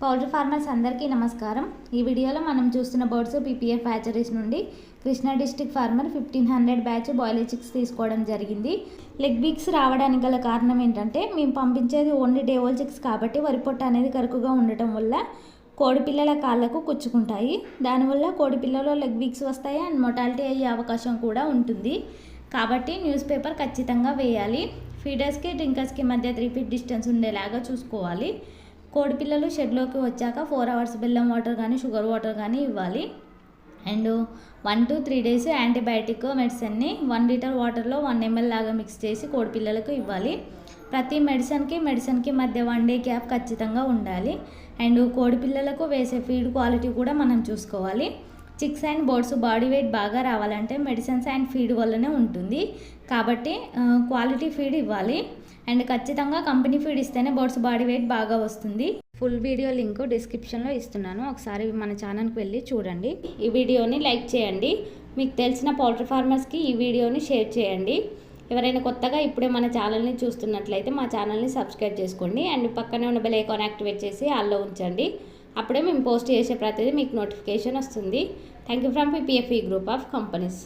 Poultry farmers అందరికీ నమస్కారం. ఈ వీడియోలో మనం చూస్తున్న బర్డ్స్ పీపీఎఫ్ హ్యాచరీస్ నుండి Krishna district farmer 1500 batch boiler chicks తీసుకోవడం జరిగింది. లెగ్ బీక్స్ రావడానికి గల కారణం ఏంటంటే మేము పంపించేది ఓన్లీ డే ఓల్డ్ చిక్స్ కాబట్టి వరి పొట్ట అనేది కరుకుగా ఉండటం వల్ల కోడి పిల్లల కాళ్ళకు కుచ్చుకుంటాయి. దానివల్ల కోడి పిల్లలు లెగ్ బీక్స్ వస్తాయి అండ్ మొటాలిటీ అయ్యే అవకాశం కూడా ఉంటుంది. కాబట్టి న్యూస్ పేపర్ ఖచ్చితంగా వేయాలి. ఫీడర్స్కి డ్రింకర్స్కి మధ్య 3 feet డిస్టెన్స్ ఉండేలాగా చూసుకోవాలి. కోడి పిల్లలు షెడ్లోకి వచ్చాక 4 hours బెల్లం వాటర్ కానీ షుగర్ వాటర్ కానీ ఇవ్వాలి. అండ్ 1 to 3 days యాంటీబయాటిక్ మెడిసిన్ని 1 liter వాటర్లో 1 ml లాగా మిక్స్ చేసి కోడి పిల్లలకు ఇవ్వాలి. ప్రతి మెడిసిన్కి మధ్య 1 day గ్యాప్ ఖచ్చితంగా ఉండాలి. అండ్ కోడి పిల్లలకు వేసే ఫీడ్ క్వాలిటీ కూడా మనం చూసుకోవాలి. Chicks and birds body weight బాగా రావాలంటే మెడిసిన్స్ అండ్ ఫీడ్ వల్లనే ఉంటుంది. కాబట్టి క్వాలిటీ ఫీడ్ ఇవ్వాలి. అండ్ ఖచ్చితంగా కంపెనీ ఫీడ్ ఇస్తేనే బర్డ్స్ బాడీ వెయిట్ బాగా వస్తుంది. ఫుల్ వీడియో లింక్ డిస్క్రిప్షన్లో ఇస్తున్నాను, ఒకసారి మన ఛానల్కి వెళ్ళి చూడండి. ఈ వీడియోని లైక్ చేయండి. మీకు తెలిసిన పౌల్ట్రీ ఫార్మర్స్కి ఈ వీడియోని షేర్ చేయండి. ఎవరైనా కొత్తగా ఇప్పుడే మన ఛానల్ని చూస్తున్నట్లయితే మా ఛానల్ని సబ్స్క్రైబ్ చేసుకోండి. అండ్ పక్కనే ఉన్న బెల్ ఐకాన్ యాక్టివేట్ చేసి ఆల్లో ఉంచండి. అప్పుడే మేము పోస్ట్ చేసే ప్రతిదీ మీకు నోటిఫికేషన్ వస్తుంది. Thank you from PPF group of companies.